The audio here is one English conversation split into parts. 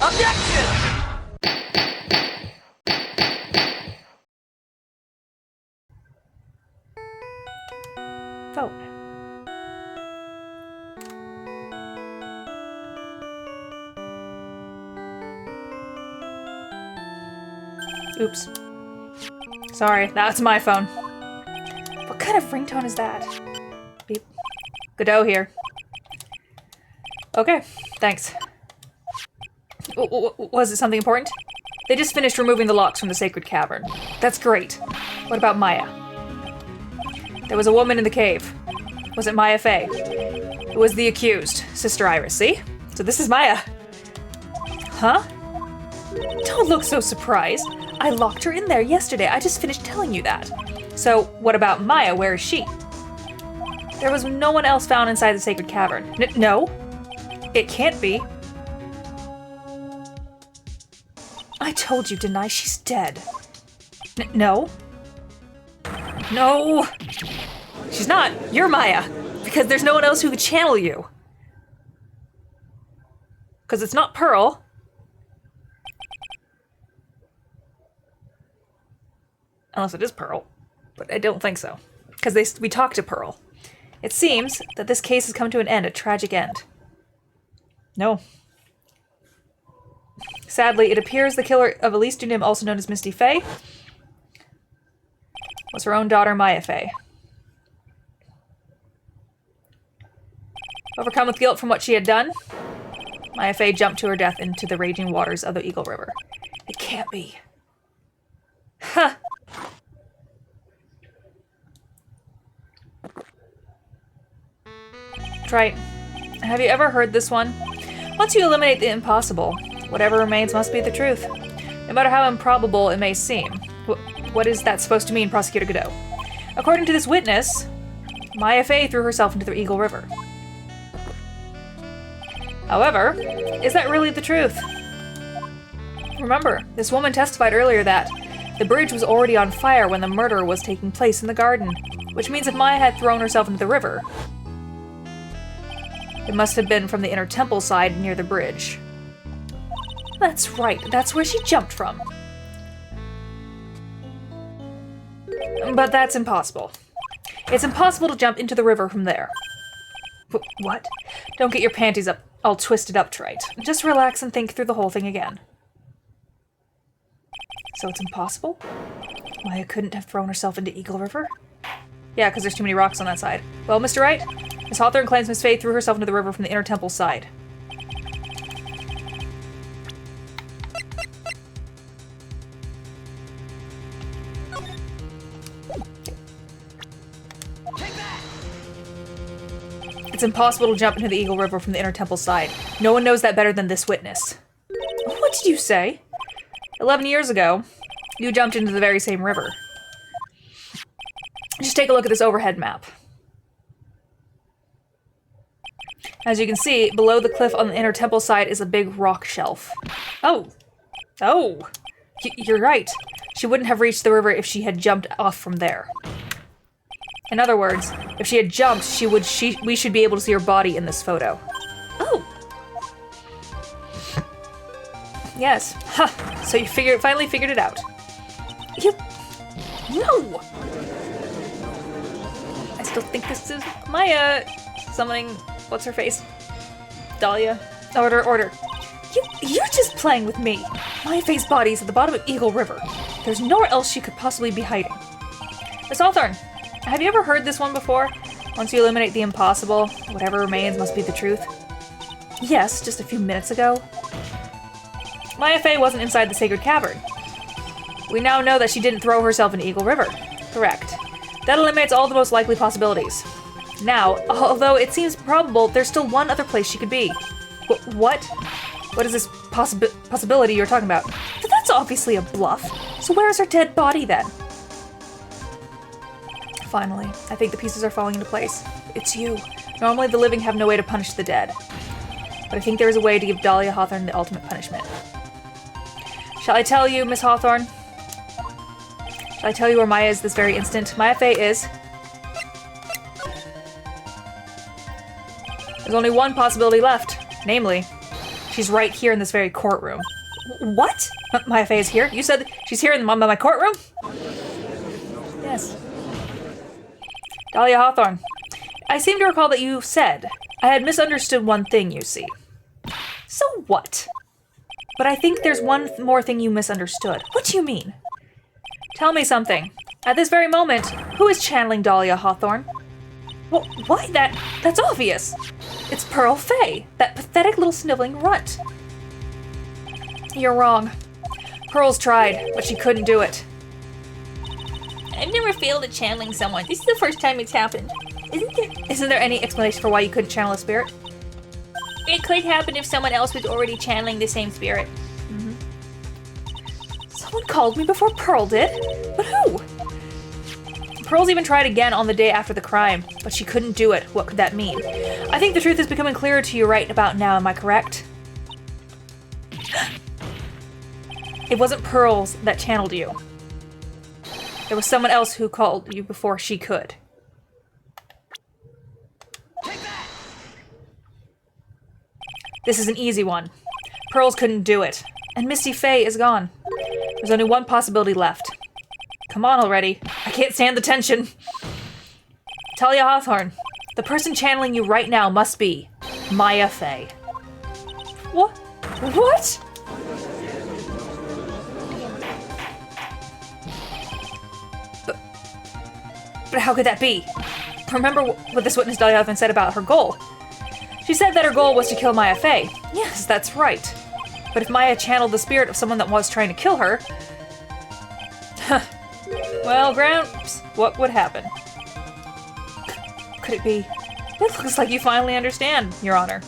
Objection! Vote. Oops. Sorry, that's my phone. What kind of ringtone is that? Beep. Godot here. Okay, thanks. Was it something important? They just finished removing the locks from the sacred cavern. That's great. What about Maya? There was a woman in the cave. Was it Maya Fey? It was the accused, Sister Iris, see? So this is Maya. Huh? Don't look so surprised. I locked her in there yesterday. I just finished telling you that. So what about Maya? Where is she? There was no one else found inside the sacred cavern. No? It can't be. I told you, didn't I? She's dead. No. No! She's not. You're Maya. Because there's no one else who could channel you. Because it's not Pearl. Unless it is Pearl. But I don't think so. Because we talked to Pearl. It seems that this case has come to an end, a tragic end. No. Sadly, it appears the killer of Elise Dunim, also known as Misty Fey, was her own daughter, Maya Fey. Overcome with guilt from what she had done, Maya Fey jumped to her death into the raging waters of the Eagle River. It can't be. Huh. Right. Have you ever heard this one? Once you eliminate the impossible, whatever remains must be the truth. No matter how improbable it may seem. What is that supposed to mean, Prosecutor Godot? According to this witness, Maya Fey threw herself into the Eagle River. However, is that really the truth? Remember, this woman testified earlier that the bridge was already on fire when the murder was taking place in the garden, which means if Maya had thrown herself into the river, it must have been from the inner temple side near the bridge. That's right, that's where she jumped from. But that's impossible. It's impossible to jump into the river from there. What? Don't get your panties up all twisted up, Trite. Just relax and think through the whole thing again. So it's impossible? Maya couldn't have thrown herself into Eagle River? Yeah, because there's too many rocks on that side. Well, Mr. Wright, Miss Hawthorne claims Miss Fey threw herself into the river from the inner temple side. It's impossible to jump into the Eagle River from the inner temple side. No one knows that better than this witness. What did you say? 11 years ago, you jumped into the very same river. Just take a look at this overhead map. As you can see, below the cliff on the inner temple side is a big rock shelf. Oh. Oh. You're right. She wouldn't have reached the river if she had jumped off from there. In other words, if she had jumped, we should be able to see her body in this photo. Oh. Yes. Ha. So you finally figured it out. No. I still think this is Maya summoning what's her face? Dahlia. Order. You're just playing with me. Maya Fey's body is at the bottom of Eagle River. There's nowhere else she could possibly be hiding. Miss Hawthorne, have you ever heard this one before? Once you eliminate the impossible, whatever remains must be the truth. Yes, just a few minutes ago. Maya Fey wasn't inside the sacred cavern. We now know that she didn't throw herself into Eagle River. Correct. That eliminates all the most likely possibilities. Now, although it seems probable, there's still one other place she could be. What? What is this possibility you're talking about? But that's obviously a bluff. So where is her dead body then? Finally, I think the pieces are falling into place. It's you. Normally the living have no way to punish the dead. But I think there is a way to give Dahlia Hawthorne the ultimate punishment. Shall I tell you, Miss Hawthorne? Shall I tell you where Maya is this very instant? Maya Fey is... There's only one possibility left. Namely, She's right here in this very courtroom. What? Maya Fey is here? You said she's here in my courtroom? Yes. Dahlia Hawthorne. I seem to recall that you said I had misunderstood one thing, you see. So what? But I think there's one more thing you misunderstood. What do you mean? Tell me something. At this very moment, who is channeling Dahlia Hawthorne? Well, why? That's obvious. It's Pearl Fey, that pathetic little sniveling runt. You're wrong. Pearl's tried, but she couldn't do it. I've never failed at channeling someone. This is the first time it's happened. Isn't there any explanation for why you couldn't channel a spirit? It could happen if someone else was already channeling the same spirit. Mm-hmm. Someone called me before Pearl did? But who? Pearl's even tried again on the day after the crime, but she couldn't do it. What could that mean? I think the truth is becoming clearer to you right about now, am I correct? It wasn't Pearl's that channeled you. There was someone else who called you before she could. This is an easy one. Pearls couldn't do it, and Misty Fey is gone. There's only one possibility left. Come on already. I can't stand the tension. Dahlia Hawthorne, the person channeling you right now must be Maya Fey. What? What? But how could that be? Remember what this witness Dahlia Hawthorne said about her goal. She said that her goal was to kill Maya Fey. Yes, that's right. But if Maya channeled the spirit of someone that was trying to kill her... well, Gramps, what would happen? Could it be? It looks like you finally understand, Your Honor.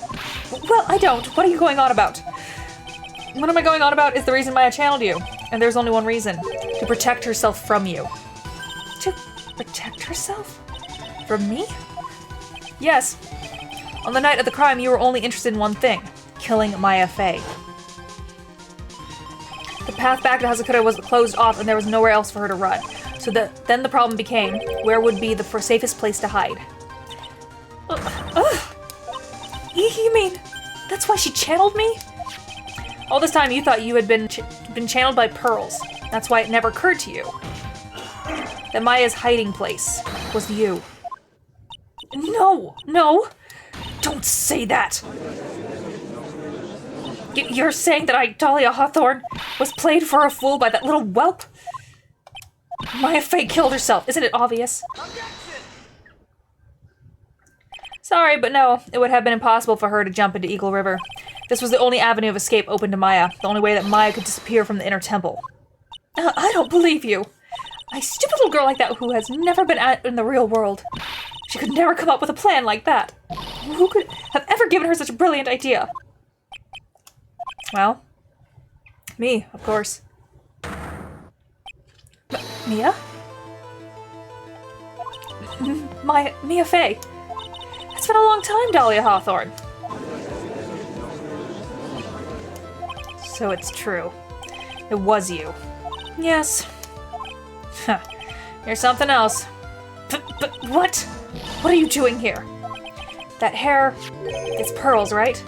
Well, I don't. What are you going on about? What am I going on about is the reason Maya channeled you. And there's only one reason. To protect herself from you. To protect herself? From me? Yes. On the night of the crime, you were only interested in one thing. Killing Maya Fey. The path back to Hazakura was closed off and there was nowhere else for her to run. So then the problem became, where would be the safest place to hide? You mean, that's why she channeled me? All this time you thought you had been channeled by Pearls. That's why it never occurred to you that Maya's hiding place was you. No, don't say that. You're saying that Dahlia Hawthorne, was played for a fool by that little whelp? Maya Fey killed herself, isn't it obvious? Sorry, but no, it would have been impossible for her to jump into Eagle River. This was the only avenue of escape open to Maya, the only way that Maya could disappear from the inner temple. I don't believe you. A stupid little girl like that who has never been out in the real world. She could never come up with a plan like that. Who could have ever given her such a brilliant idea? Well, me, of course. Mia? Mia Fey. It's been a long time, Dahlia Hawthorne. So it's true. It was you. Yes. Huh. You're something else. But what? What are you doing here? That hair, it's Pearls, right?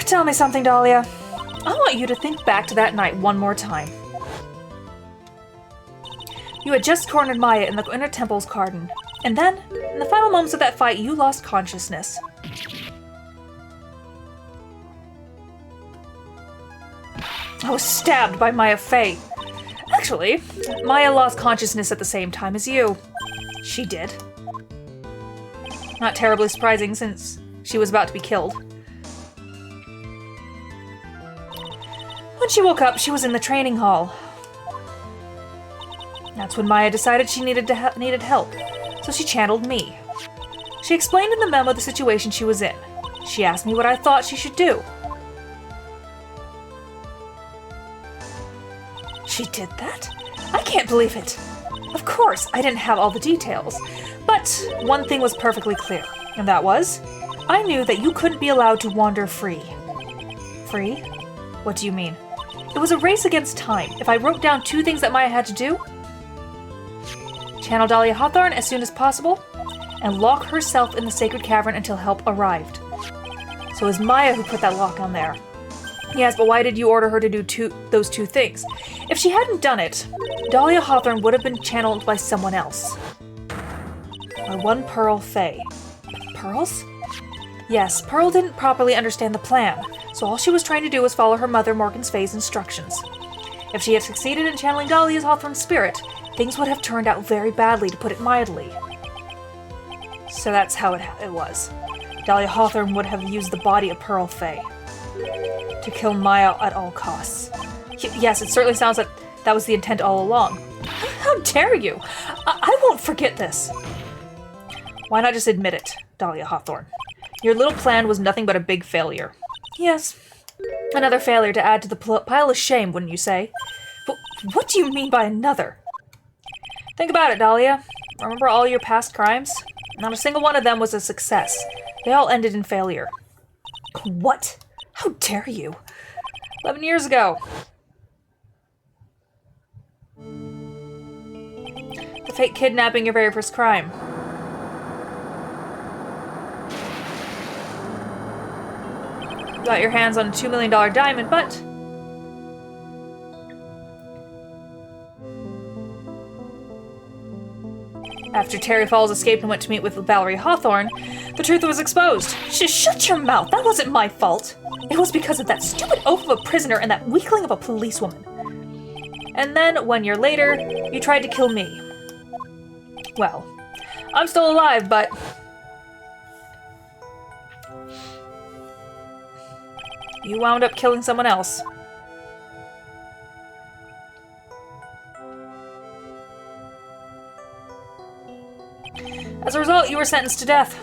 Tell me something, Dahlia. I want you to think back to that night one more time. You had just cornered Maya in the inner temple's garden. And then, in the final moments of that fight, you lost consciousness. I was stabbed by Maya Fey. Actually, Maya lost consciousness at the same time as you. She did. Not terribly surprising since she was about to be killed. When she woke up, she was in the training hall. That's when Maya decided she needed help, so she channeled me. She explained in the memo the situation she was in. She asked me what I thought she should do. She did that? I can't believe it. Of course, I didn't have all the details. But one thing was perfectly clear, and that was, I knew that you couldn't be allowed to wander free. Free? What do you mean? It was a race against time. If I wrote down 2 things that Maya had to do, channel Dahlia Hawthorne as soon as possible, and lock herself in the sacred cavern until help arrived. So it was Maya who put that lock on there. Yes, but why did you order her to do those two things? If she hadn't done it, Dahlia Hawthorne would have been channeled by someone else. By one Pearl Faye. Pearls? Yes, Pearl didn't properly understand the plan, so all she was trying to do was follow her mother Morgan Faye's instructions. If she had succeeded in channeling Dahlia Hawthorne's spirit, things would have turned out very badly, to put it mildly. So that's how it was. Dahlia Hawthorne would have used the body of Pearl Faye to kill Maya at all costs. Yes, it certainly sounds like that was the intent all along. How dare you! I won't forget this! Why not just admit it, Dahlia Hawthorne? Your little plan was nothing but a big failure. Yes, another failure to add to the pile of shame, wouldn't you say? But what do you mean by another? Think about it, Dahlia. Remember all your past crimes? Not a single one of them was a success. They all ended in failure. What? How dare you? 11 years ago. The fake kidnapping, your very first crime. You got your hands on a $2 million diamond, but... After Terry Falls escaped and went to meet with Valerie Hawthorne, the truth was exposed. Shut your mouth! That wasn't my fault! It was because of that stupid oaf of a prisoner and that weakling of a policewoman. And then, 1 year later, you tried to kill me. Well, I'm still alive, but... you wound up killing someone else. As a result, you were sentenced to death.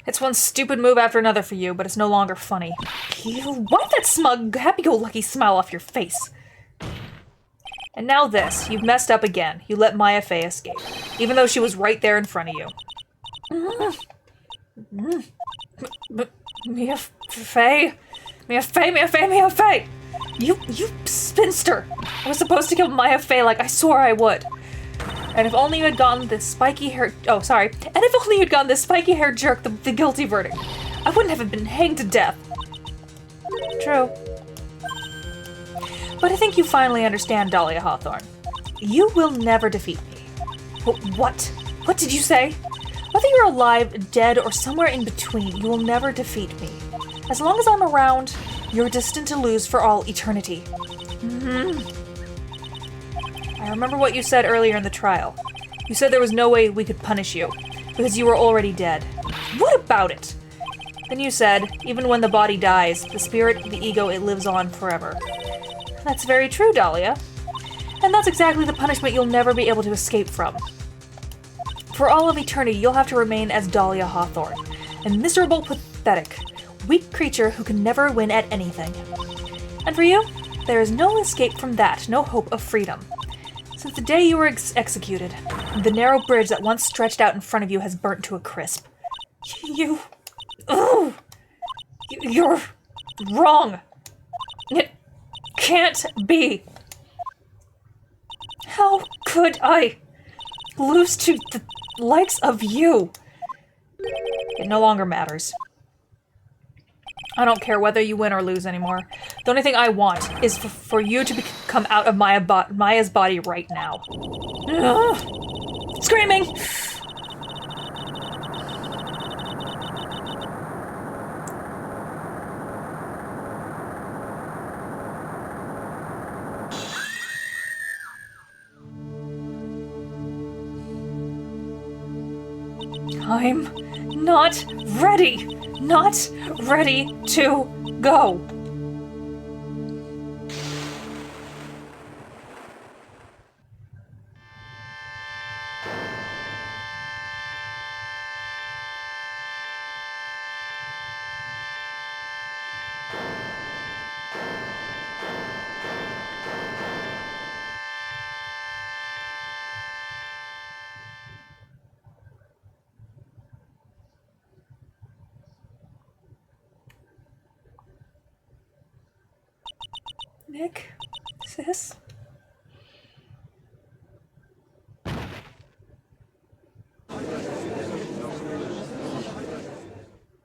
It's one stupid move after another for you, but it's no longer funny. You wipe that smug, happy-go-lucky smile off your face. And now this. You've messed up again. You let Maya Fey escape, even though she was right there in front of you. Mia Fey? Mia Fey, Mia Fey, Mia Fey! You spinster! I was supposed to kill Maya Fey like I swore I would. And if only you had gotten this spiky-haired... oh, sorry. And if only you'd gotten this spiky-haired jerk the guilty verdict, I wouldn't have been hanged to death. True. But I think you finally understand, Dahlia Hawthorne. You will never defeat me. What? What did you say? Whether you're alive, dead, or somewhere in between, you will never defeat me. As long as I'm around, you're destined to lose for all eternity. I remember what you said earlier in the trial. You said there was no way we could punish you, because you were already dead. What about it? Then you said, even when the body dies, the spirit, the ego, it lives on forever. That's very true, Dahlia. And that's exactly the punishment you'll never be able to escape from. For all of eternity, you'll have to remain as Dahlia Hawthorne, a miserable, pathetic, weak creature who can never win at anything. And for you, there is no escape from that, no hope of freedom. Since the day you were executed, the narrow bridge that once stretched out in front of you has burnt to a crisp. You're wrong. It can't be. How could I lose to the likes of you? It no longer matters. I don't care whether you win or lose anymore. The only thing I want is for you to come out of Maya's body right now. Screaming! I'm not ready! Not ready to go! Nick? Sis?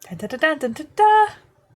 Dun, dun, dun, dun, dun, dun, dun.